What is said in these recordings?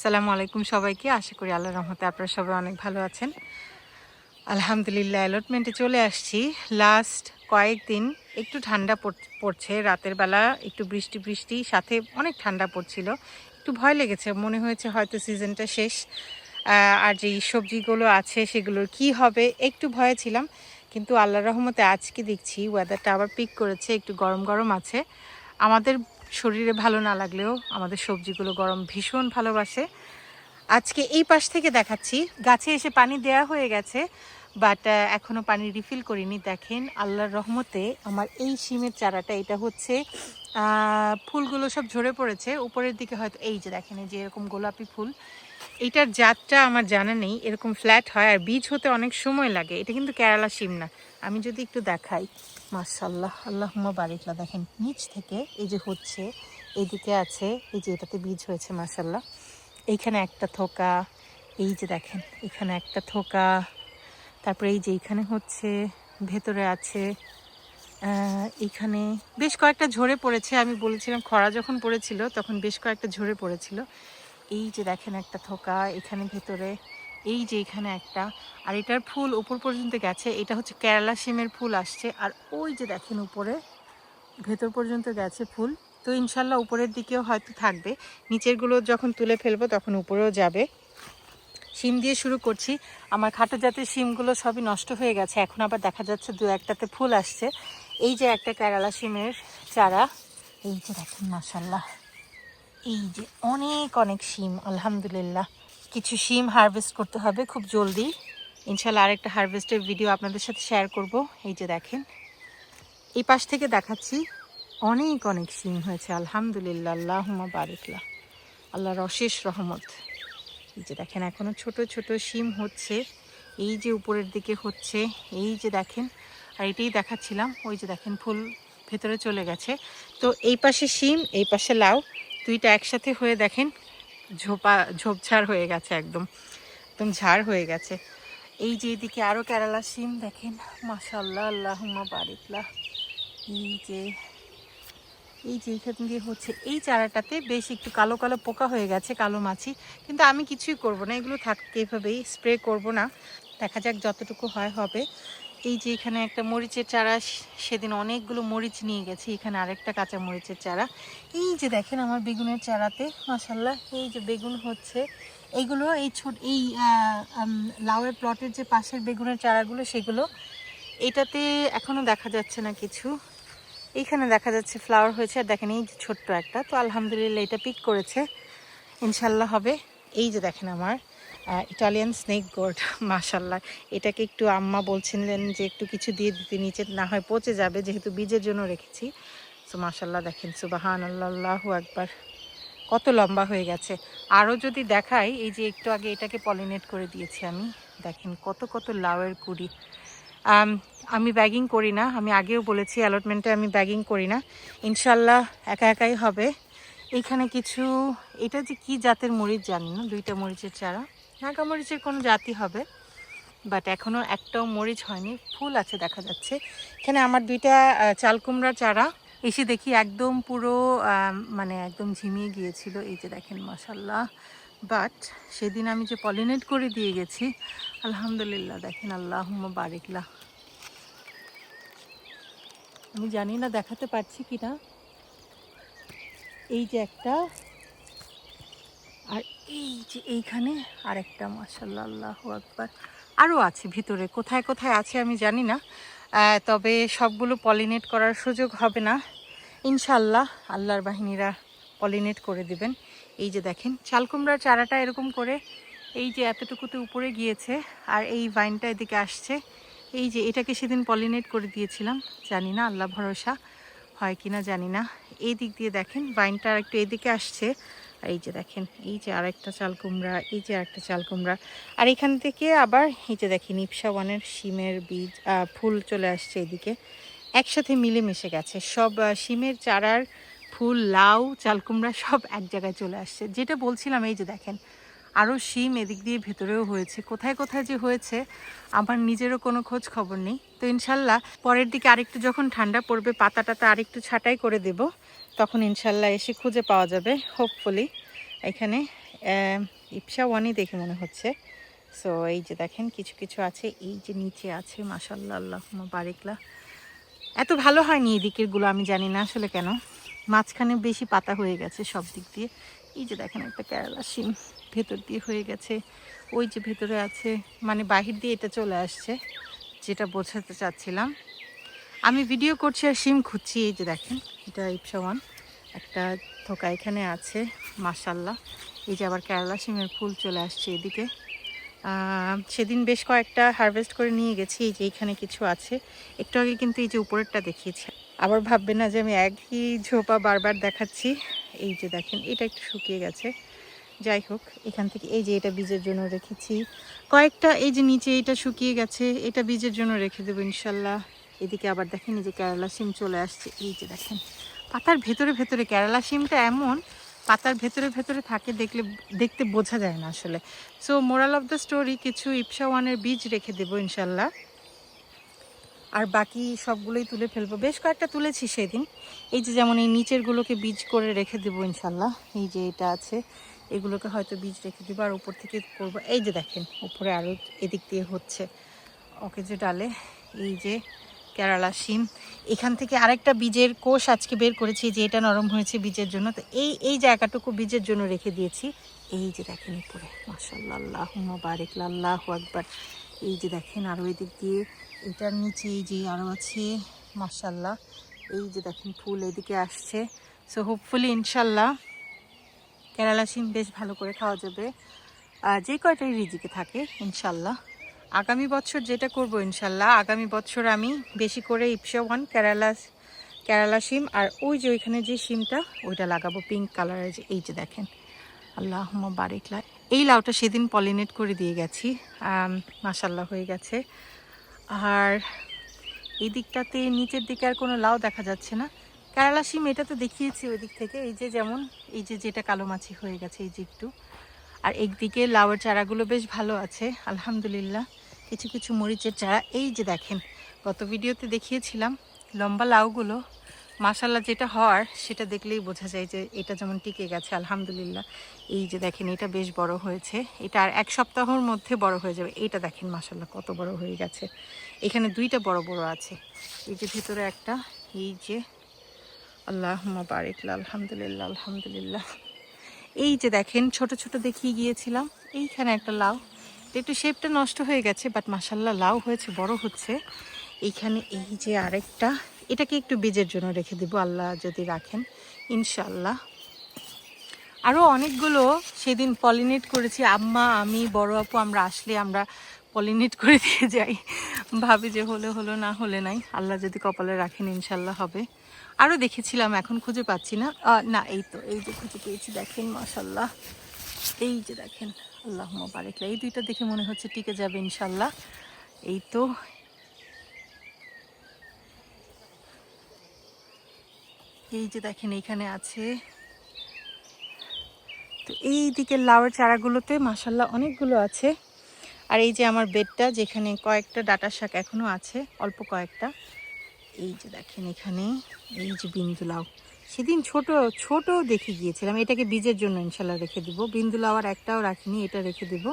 আসসালামু আলাইকুম সবাইকে। আশা করি আল্লাহর রহমতে আপনারা সবাই অনেক ভালো আছেন। আলহামদুলিল্লাহ অ্যালটমেন্টে চলে আসছি। লাস্ট কয়েকদিন একটু ঠান্ডা পড়ছে, রাতের বেলা একটু বৃষ্টি বৃষ্টি সাথে অনেক ঠান্ডা পড়ছিল। একটু ভয় লেগেছে, মনে হয়েছে হয়তো সিজনটা শেষ। আর যেই সবজিগুলো আছে সেগুলোর কি হবে একটু ভয়ে ছিলাম, কিন্তু আল্লাহর রহমতে আজকে দেখছি ওয়েদারটা আবার পিক করেছে, একটু গরম গরম আছে। আমাদের শরীরে ভালো না লাগলেও আমাদের সবজিগুলো গরম ভীষণ ভালোবাসে। আজকে এই পাশ থেকে দেখাচ্ছি, গাছে এসে পানি দেয়া হয়ে গেছে, বাট এখনও পানি রিফিল করিনি। দেখেন আল্লাহর রহমতে আমার এই শিমের চারাটা, এটা হচ্ছে ফুলগুলো সব ঝরে পড়েছে উপরের দিকে, হয়তো এই যে দেখেন এই যে এরকম গোলাপি ফুল। এইটার জাতটা আমার জানা নেই, এরকম ফ্ল্যাট হয় আর বীজ হতে অনেক সময় লাগে। এটা কিন্তু কেরালা শিম না। আমি যদি একটু দেখাই, মাশাআল্লাহ আল্লাহুম্মা বারিকলা, দেখেন নিচ থেকে এই যে হচ্ছে, এইদিকে আছে, এই যে এটাতে বীজ হয়েছে মাশাআল্লাহ। এইখানে একটা থোকা, এই যে দেখেন এখানে একটা থোকা, তারপরে এই যে এইখানে হচ্ছে, ভেতরে আছে, এইখানে বেশ কয়েকটা ঝরে পড়েছে। আমি বলেছিলাম খরা যখন পড়েছিল তখন বেশ কয়েকটা ঝরে পড়েছিল। এই যে দেখেন একটা থোকা এখানে ভেতরে, এই যে এখানে একটা, আর এটার ফুল উপর পর্যন্ত গেছে। এটা হচ্ছে কেরালা শিমের ফুল আসছে, আর ওই যে দেখেন উপরে ভেতর পর্যন্ত গেছে ফুল। তো ইনশাল্লাহ উপরের দিকেও হয়তো থাকবে, নিচেরগুলো যখন তুলে ফেলবো তখন উপরেও যাবে। শিম দিয়ে শুরু করছি। আমার খাটো জাতের শিমগুলো সবই নষ্ট হয়ে গেছে, এখন আবার দেখা যাচ্ছে দু একটাতে ফুল আসছে। এই যে একটা কেরালা শিমের চারা, এই যে দেখেন মাশাল্লাহ, এই যে অনেক অনেক শিম আলহামদুলিল্লাহ। কিছু শিম হারভেস্ট করতে হবে খুব জলদি, ইনশাল্লাহ আরেকটা হারভেস্টের ভিডিও আপনাদের সাথে শেয়ার করব। এই যে দেখেন এই পাশ থেকে দেখাচ্ছি, অনেক অনেক শিম হয়েছে আলহামদুলিল্লাহ, আল্লাহুম্মা বারিকলা, আল্লাহর অশেষ রহমত। এই যে দেখেন এখনো ছোট ছোট শিম হচ্ছে, এই যে উপরের দিকে হচ্ছে, এই যে দেখেন। আর এটাই দেখাচ্ছিলাম, ওই যে দেখেন ফুল ভেতরে চলে গেছে। তো এই পাশে শিম, এই পাশে লাউ, দুইটা একসাথে হয়ে দেখেন ঝোপঝাড় হয়ে গেছে, একদম একদম ঝাড় হয়ে গেছে। এই যে এদিকে আরও কেরালা শিম দেখেন মাশাআল্লাহ আল্লাহুম্মা বারিকলা। এই যে এখান দিয়ে হচ্ছে, এই চারাটাতে বেশ একটু কালো কালো পোকা হয়ে গেছে, কালো মাছি, কিন্তু আমি কিছুই করব না, এগুলো থাকতে এভাবেই, স্প্রে করব না, দেখা যাক যতটুকু হয় হবে। এই যে এখানে একটা মরিচের চারা, সেদিন অনেকগুলো মরিচ নিয়ে গেছি, এখানে আরেকটা কাঁচা মরিচের চারা। এই যে দেখেন আমার বেগুনের চারাতে মাশাআল্লাহ এই যে বেগুন হচ্ছে। এইগুলো এই লাউয়ের প্লটের যে পাশের বেগুনের চারাগুলো সেগুলো, এটাতে এখনো দেখা যাচ্ছে না কিছু, এইখানে দেখা যাচ্ছে ফ্লাওয়ার হয়েছে। আর দেখেন এই যে ছোট্ট একটা, তো আলহামদুলিল্লাহ এটা পিক করেছে, ইনশাল্লাহ হবে। এই যে দেখেন আমার ইটালিয়ান স্নেক গোর্ড মাশাল্লাহ, এটাকে একটু আম্মা বলছিলেন যে একটু কিছু দিয়ে দিতে, নিচে না হয় পচে যাবে, যেহেতু বীজের জন্য রেখেছি। তো মাশাল্লাহ দেখেন সুবহানাল্লাহ আল্লাহু আকবার, কত লম্বা হয়ে গেছে। আরও যদি দেখাই, এই যে একটু আগে এটাকে পলিনেট করে দিয়েছি আমি, দেখেন কত কত লাউয়ের কুড়ি। আমি ব্যাগিং করি না, আমি আগেও বলেছি অ্যালটমেন্টে আমি ব্যাগিং করি না, ইনশাল্লাহ একা একাই হবে। এইখানে কিছু, এটা যে কি জাতের মরিচ জানি না, দুইটা মরিচের চারা, নাগা মরিচের কোনো জাতি হবে, বাট এখনও একটাও মরিচ হয়নি, ফুল আছে দেখা যাচ্ছে। এখানে আমার দুইটা চাল কুমড়া চারা, এসে দেখি একদম পুরো মানে একদম ঝিমিয়ে গিয়েছিল। এই যে দেখেন মাশাল্লাহ, বাট সেদিন আমি যে পলিনেট করে দিয়ে গেছি আলহামদুলিল্লাহ, দেখেন আল্লাহুম্মা বারিকলা। আমি জানি না দেখাতে পারছি কিনা, এই যে একটা, আর এই যে এইখানে আরেকটা মাশাআল্লাহ আল্লাহু আকবার। আরও আছে ভিতরে, কোথায় কোথায় আছে আমি জানি না, তবে সবগুলো পলিনেট করার সুযোগ হবে না, ইনশাল্লাহ আল্লাহর বাহিনীরা পলিনেট করে দিবেন। এই যে দেখেন চালকুমড়ার চারাটা এরকম করে, এই যে এতটুকুতে উপরে গিয়েছে, আর এই ভাইনটা এদিকে আসছে। এই যে এটাকে সেদিন পলিনেট করে দিয়েছিলাম, জানি না আল্লাহ ভরসা হয় কিনা জানি না। এই দিক দিয়ে দেখেন ভাইনটা আর একটু এদিকে আসছে, আর এই যে দেখেন এই যে আরেকটা চাল কুমড়া, এই যে আরেকটা চাল কুমড়া, আর এখান থেকে আবার এই যে দেখেন ইপসা 1-এর শিমের বীজ ফুল চলে আসছে এদিকে, একসাথে মিলেমিশে গেছে সব। শিমের চারার ফুল, লাউ, চাল কুমড়া সব এক জায়গায় চলে আসছে। যেটা বলছিলাম, এই যে দেখেন আরও শিম এদিক দিয়ে ভেতরেও হয়েছে, কোথায় কোথায় যে হয়েছে আমার নিজেরও কোনো খোঁজ খবর নেই। তো ইনশাল্লাহ পরের দিকে আরেকটু যখন ঠান্ডা পড়বে, পাতা টাতা আরেকটু ছাঁটাই করে দেব, তখন ইনশাল্লাহ এসে খুঁজে পাওয়া যাবে হোপফুলি। এখানে ইপসা ওয়ানই দেখে মনে হচ্ছে। সো এই যে দেখেন কিছু কিছু আছে, এই যে নিচে আছে মাশাআল্লাহ আল্লাহুম্মা বারিকলা। এত ভালো হয়নি এদিকেরগুলো, আমি জানি না আসলে কেন, মাঝখানে বেশি পাতা হয়ে গেছে সব দিক দিয়ে। এই যে দেখেন একটা কেরালা শিম ভেতর দিয়ে হয়ে গেছে, ওই যে ভেতরে আছে, মানে বাহির দিয়ে এটা চলে আসছে, যেটা বোঝাতে চাচ্ছিলাম। আমি ভিডিও করছি আর শিম খুঁজছি। এই যে দেখেন এটা ইপসা ওয়ান, একটা থোকা এখানে আছে মাশাআল্লাহ। এই যে আবার কেরালা শিমের ফুল চলে আসছে এদিকে। সেদিন বেশ কয়েকটা হারভেস্ট করে নিয়ে গেছি। এই যে এখানে কিছু আছে, একটু আগে কিন্তু এই যে উপরেরটা দেখিয়েছি। আবার ভাববে না যে আমি একই ঝোপা বারবার দেখাচ্ছি। এই যে দেখেন এটা একটু শুকিয়ে গেছে, যাই হোক এখান থেকে এই যে এটা বীজের জন্য রেখেছি কয়েকটা। এই যে নিচে এটা শুকিয়ে গেছে, এটা বীজের জন্য রেখে দেবো ইনশাল্লাহ। এদিকে আবার দেখেন এই যে কেরালা শিম চলে আসছে। এই যে দেখেন পাতার ভেতরে ভেতরে কেরালা শিমটা এমন পাতার ভেতরে ভেতরে থাকে, দেখতে বোঝা যায় না আসলে। So moral of the story, কিছু ইপসা ওয়ানের বীজ রেখে দেবো ইনশাল্লাহ, আর বাকি সবগুলোই তুলে ফেলবো। বেশ কয়েকটা তুলেছি সেদিন। এই যে যেমন এই নিচেরগুলোকে বীজ করে রেখে দেবো ইনশাল্লাহ। এই যে এটা আছে, এগুলোকে হয়তো বীজ রেখে দেবো আর উপর থেকে করবো। এই যে দেখেন উপরে আরও এদিক দিয়ে হচ্ছে ওকে যে ডালে। এই যে কেরালা শিম, এখান থেকে আরেকটা বীজের কোষ আজকে বের করেছি, যে এটা নরম হয়েছে বীজের জন্য। তো এই জায়গাটুকু বীজের জন্য রেখে দিয়েছি। এই যে দেখেন উপরে মাশাআল্লাহ আল্লাহুম্মা বারিক আল্লাহু আকবার। এই যে দেখেন আরও এদিক দিয়ে এটার নিচে এই যে আরও আছে মাশাআল্লাহ। এই যে দেখেন ফুল এদিকে আসছে। সো হোপফুলি ইনশাল্লাহ কেরালা শিম বেশ ভালো করে খাওয়া যাবে, যে কয়টাই রিজিকে থাকে ইনশাল্লাহ। আগামী বছর যেটা করব ইনশাল্লাহ, আগামী বছর আমি বেশি করে ইপসা ওয়ান কেরালা শিম আর ওই যে ওইখানে যে শিমটা ওইটা লাগাবো পিঙ্ক কালারের। যে এই যে দেখেন আল্লাহুম্মা বারিক লা। এই লাউটা সেদিন পলিনেট করে দিয়ে গেছি, মাশাল্লাহ হয়ে গেছে। আর এই দিকটাতে নিচের দিকে আর কোনো লাউ দেখা যাচ্ছে না। কেরালা শিম এটা তো দেখিয়েছি ওই দিক থেকে, এই যে যেমন এই যে যেটা কালো মাছি হয়ে গেছে এই যে একটু। আর একদিকে লাউয়ের চারাগুলো বেশ ভালো আছে আলহামদুলিল্লাহ, কিছু কিছু মরিচের চারা। এই যে দেখেন গত ভিডিওতে দেখিয়েছিলাম লম্বা লাউগুলো, মাশাল্লাহ যেটা হওয়ার সেটা দেখলেই বোঝা যায় যে এটা যেমন টিকে গেছে আলহামদুলিল্লাহ। এই যে দেখেন এটা বেশ বড় হয়েছে, এটা আর এক সপ্তাহের মধ্যে বড় হয়ে যাবে। এইটা দেখেন মাশাল্লাহ কত বড় হয়ে গেছে, এখানে দুইটা বড় বড় আছে। এই যে ভিতরে একটা, এই যে আল্লাহুম্মা বারিক আলহামদুলিল্লাহ আলহামদুলিল্লাহ। এই যে দেখেন ছোট ছোট দেখিয়ে গিয়েছিলাম, এইখানে একটা লাউ, একটু শেপটা নষ্ট হয়ে গেছে বাট মাশাল্লাহ লাউ হয়েছে, বড় হচ্ছে। এইখানে এই যে আরেকটা, এটাকে একটু বীজের জন্য রেখে দেবো আল্লাহ যদি রাখেন ইনশাল্লাহ। আরও অনেকগুলো সেদিন পলিনেট করেছি, আম্মা আমি বড় আপু আমরা আসলে আমরা পলিনেট করে দিয়ে যাই, ভাবি যে হলে হলো না হলে নাই, আল্লাহ যদি কপালে রাখেন ইনশাল্লাহ হবে। আরও দেখেছিলাম এখন খুঁজে পাচ্ছি না, না এই তো এই যে খুঁজে পেয়েছি দেখেন মাশাল্লাহ। এই যে দেখেন আল্লাহুম্মা বারিক লা, এই দুইটা দেখে মনে হচ্ছে টিকে যাবে ইনশাল্লাহ। এই তো এই যে দেখেন এইখানে আছে। তো এই দিকের লাউয়ের চারাগুলোতে মাশাল্লাহ অনেকগুলো আছে। আর এই যে আমার বেডটা যেখানে কয়েকটা ডাঁটা শাক এখনও আছে অল্প কয়েকটা। এই যে দেখেন এখানে এই যে বিন্দু লাউ, সেদিন ছোট ছোট দেখে গিয়েছিলাম, এটাকে বীজের জন্য ইনশাল্লাহ রেখে দেবো। বিন্দু লাউ আর একটাও রাখিনি, এটা রেখে দেবো।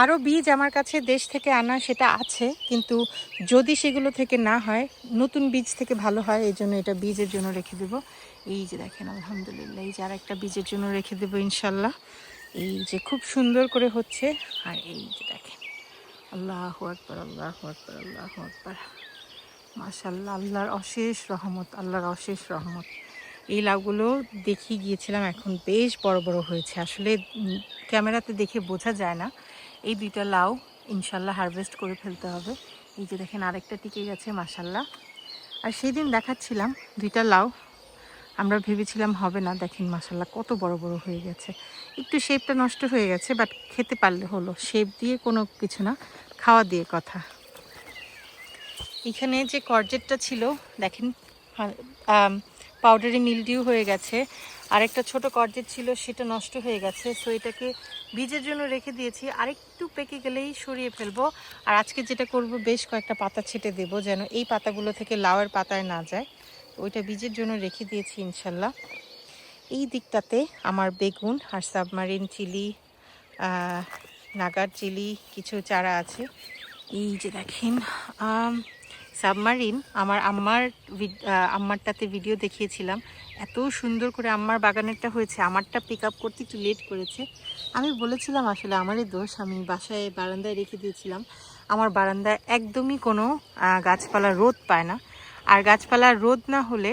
আরও বীজ আমার কাছে দেশ থেকে আনা সেটা আছে, কিন্তু যদি সেগুলো থেকে না হয় নতুন বীজ থেকে ভালো হয়, এই জন্য এটা বীজের জন্য রেখে দেবো। এই যে দেখেন আলহামদুলিল্লাহ, এই যে আর একটা বীজের জন্য রেখে দেবো ইনশাল্লাহ। এই যে খুব সুন্দর করে হচ্ছে। আর এই যে দেখেন আল্লাহু আকবার আল্লাহু আকবার আল্লাহু আকবার মাশাল্লাহ, আল্লাহর অশেষ রহমত, আল্লাহর অশেষ রহমত। এই লাউগুলো দেখিয়ে গিয়েছিলাম, এখন বেশ বড় বড় হয়েছে, আসলে ক্যামেরাতে দেখে বোঝা যায় না। এই দুইটা লাউ ইনশাল্লাহ হারভেস্ট করে ফেলতে হবে। এই যে দেখেন আরেকটা টিকে গেছে মাশাল্লাহ। আর সেদিন দেখাচ্ছিলাম দুইটা লাউ, আমরা ভেবেছিলাম হবে না, দেখেন মাশাল্লাহ কত বড় বড় হয়ে গেছে। একটু শেপটা নষ্ট হয়ে গেছে বাট খেতে পারলে হলো, শেপ দিয়ে কোনো কিছু না, খাওয়া দিয়ে কথা। এখানে যে কর্জেটটা ছিল দেখেন পাউডারি মিলডিউ হয়ে গেছে, আরেকটা ছোট কর্জেট ছিল সেটা নষ্ট হয়ে গেছে। সো এটাকে বীজের জন্য রেখে দিয়েছি, আরেকটু পেকে গেলেই সরিয়ে ফেলবো। আর আজকে যেটা করব বেশ কয়েকটা পাতা ছেটে দেবো যেন এই পাতাগুলো থেকে লাউয়ের পাতায় না যায়, ওইটা বীজের জন্য রেখে দিয়েছি ইনশাল্লাহ। এই দিকটাতে আমার বেগুন আর সাবমারিন চিলি, নাগার চিলি কিছু চারা আছে। এই যে দেখেন সাবমারিন আমার আম্মারটাতে ভিডিও দেখিয়েছিলাম, এত সুন্দর করে আম্মার বাগানেরটা হয়েছে। আমারটা পিক আপ করতে একটু লেট করেছে। আমি বলেছিলাম আসলে আমারই দোষ, আমি বাসায় বারান্দায় রেখে দিয়েছিলাম। আমার বারান্দায় একদমই কোনো গাছপালা রোদ পায় না, আর গাছপালা রোদ না হলে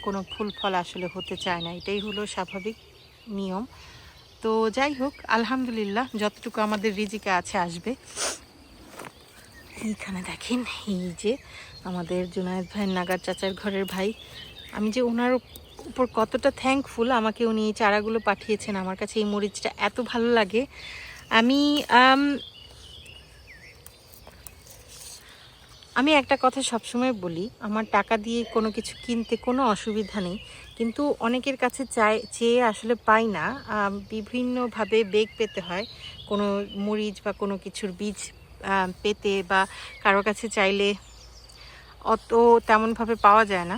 কোনো ফুল ফল আসলে হতে চায় না, এটাই হলো স্বাভাবিক নিয়ম। তো যাই হোক, আলহামদুলিল্লাহ যতটুকু আমাদের রিজিকে আছে আসবে। এইখানে দেখেন, এই যে আমাদের জুনায়েদ ভাই, নাগার চাচার ঘরের ভাই, আমি যে ওনার উপর কতটা থ্যাঙ্কফুল, আমাকে উনি এই চারাগুলো পাঠিয়েছেন। আমার কাছে এই মরিচটা এত ভালো লাগে। আমি একটা কথা সবসময় বলি, আমার টাকা দিয়ে কোনো কিছু কিনতে কোনো অসুবিধা নেই, কিন্তু অনেকের কাছে চেয়ে আসলে পাই না। বিভিন্নভাবে বেগ পেতে হয় কোনো মরিচ বা কোনো কিছুর বীজ পেতে, বা কারো কাছে চাইলে অত তেমনভাবে পাওয়া যায় না।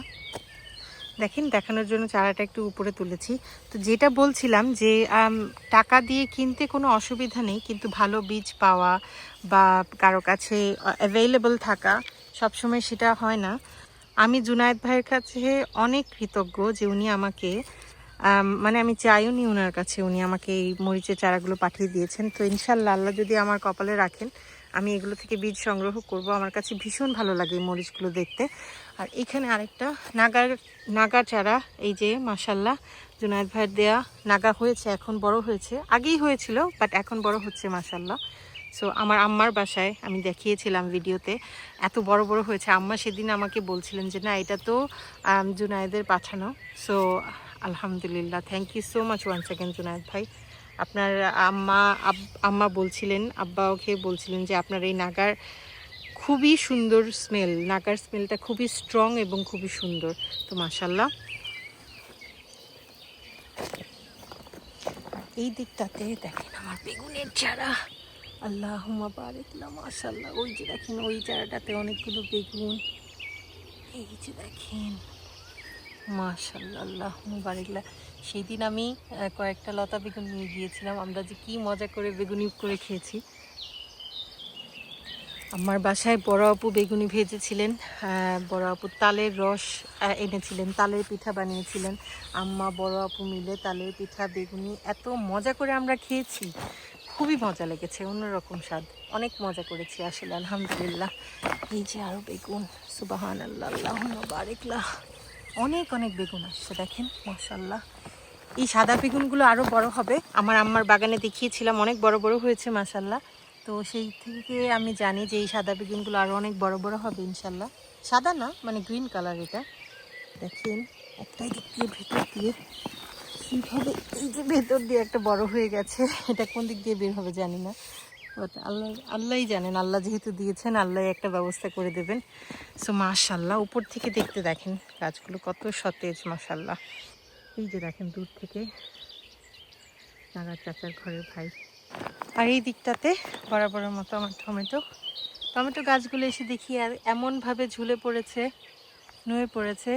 দেখেন, দেখানোর জন্য চারাটা একটু উপরে তুলেছি। তো যেটা বলছিলাম যে টাকা দিয়ে কিনতে কোনো অসুবিধা নেই, কিন্তু ভালো বীজ পাওয়া বা কারো কাছে অ্যাভেলেবল থাকা সবসময় সেটা হয় না। আমি জুনায়েদ ভাইয়ের কাছে অনেক কৃতজ্ঞ যে উনি আমাকে মানে আমি চাইও নি ওনার কাছে, উনি আমাকে এই মরিচের চারাগুলো পাঠিয়ে দিয়েছেন। তো ইনশাল্লাহ আল্লাহ যদি আমার কপালে রাখেন, আমি এগুলো থেকে বীজ সংগ্রহ করব। আমার কাছে ভীষণ ভালো লাগে এই মরিচগুলো দেখতে। আর এখানে আরেকটা নাগা চারা, এই যে মাশাল্লাহ জুনায়েদ ভাইয়ের দেয়া নাগা হয়েছে, এখন বড় হয়েছে, আগেই হয়েছিল বাট এখন বড় হচ্ছে মাশাল্লাহ। সো আমার আম্মার বাসায় আমি দেখিয়েছিলাম ভিডিওতে, এত বড় বড় হয়েছে। আম্মা সেদিন আমাকে বলছিলেন যে না, এটা তো জুনায়েদের পাঠানো। সো আলহামদুলিল্লাহ, thank you so much one second Junaid ভাই। আপনার আম্মা বলছিলেন, আব্বাও খেয়ে বলছিলেন যে আপনার এই নাগার খুবই সুন্দর স্মেল, নাগার স্মেলটা খুবই স্ট্রং এবং খুবই সুন্দর। তো মাশাল্লাহ, এই দিকটাতে দেখেন আমার বেগুনের চারা, আল্লাহুম্মা বারিকলা, মাশাল্লাহ। ওই যে দেখেন ওই চারাটাতে অনেকগুলো বেগুন, এই যে দেখেন মাশাল্লাহ, আল্লাহুম্মা বারিকলা। সেই দিন আমি কয়েকটা লতা বেগুন নিয়ে গিয়েছিলাম, আমরা যে কি মজা করে বেগুনি করে খেয়েছি। আমার বাসায় বড় আপু বেগুনি ভেজেছিলেন, বড় আপু তালের রস এনেছিলেন, তালের পিঠা বানিয়েছিলেন। আম্মা বড় আপু মিলে তালের পিঠা বেগুনি এত মজা করে আমরা খেয়েছি, খুবই মজা লেগেছে, অন্যরকম স্বাদ, অনেক মজা করেছি আসলে আলহামদুলিল্লাহ। এই যে আরও বেগুন, সুবহানাল্লাহ, আল্লাহুম্মা বারিকলা, অনেক অনেক বেগুন আসছে দেখেন মাশাল্লাহ। এই সাদা বেগুনগুলো আরও বড় হবে, আমার আম্মার বাগানে দেখিয়েছিলাম, অনেক বড় বড় হয়েছে মাশাল্লাহ। তো সেই থেকে আমি জানি যে এই সাদা বেগুনগুলো আরও অনেক বড় বড় হবে ইনশাল্লাহ। সাদা না, মানে গ্রিন কালার। এটা দেখেন একটাই দিক দিয়ে ভেতর দিয়ে কীভাবে, এই যে ভেতর দিয়ে একটা বড় হয়ে গেছে, এটা কোন দিক দিয়ে বের হবে জানি না, বাট আল্লাহই জানেন। আল্লাহ যেহেতু দিয়েছেন, আল্লাহ একটা ব্যবস্থা করে দেবেন। সো মাশাল্লাহ, উপর থেকে দেখতে দেখেন গাছগুলো কত সতেজ মাশাল্লাহ। এই যে দেখেন দূর থেকে নাগার চাচার ঘরের ভাই। আর এই দিকটাতে বরাবরের মতো আমার টমেটো গাছগুলো এসে দেখি আর এমনভাবে ঝুলে পড়েছে, নুয়ে পড়েছে।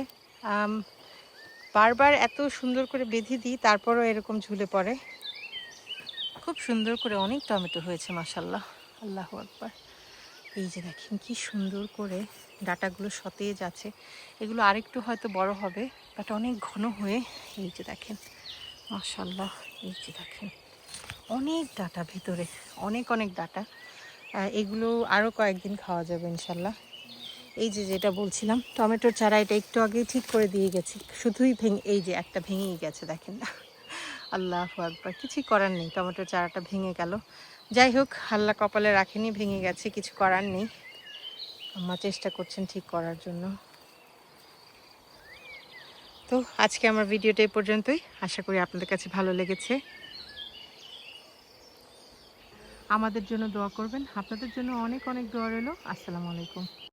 বারবার এত সুন্দর করে বেঁধে দিই, তারপরও এরকম ঝুলে পড়ে। খুব সুন্দর করে অনেক টমেটো হয়েছে মাশাল্লাহ, আল্লাহু আকবার। এই যে দেখেন কি সুন্দর করে ডাঁটাগুলো সতেজ আছে। এগুলো আরেকটু হয়তো বড় হবে, বাট অনেক ঘন হয়ে, এই যে দেখেন মাশাল্লাহ। এই যে দেখেন অনেক ডাঁটা ভিতরে, অনেক অনেক ডাঁটা। এগুলো আরও কয়েকদিন খাওয়া যাবে ইনশাল্লাহ। এই যে যেটা বলছিলাম টমেটোর চারা, এটা একটু আগেই ঠিক করে দিয়ে গেছি, শুধুই এই যে একটা ভেঙেই গেছে দেখেন। আল্লাহু আকবার, কিছুই করার নেই, টমেটোর চারাটা ভেঙে গেল। যাই হোক, আল্লাহ কপালে রাখেনি, ভেঙে গেছে, কিছু করার নেই। আম্মা চেষ্টা করছেন ঠিক করার জন্য। তো আজকে আমার ভিডিওটা এই পর্যন্তই, আশা করি আপনাদের কাছে ভালো লেগেছে। আমাদের জন্য দোয়া করবেন, আপনাদের জন্য অনেক অনেক দোয়া রইল। আসসালামু আলাইকুম।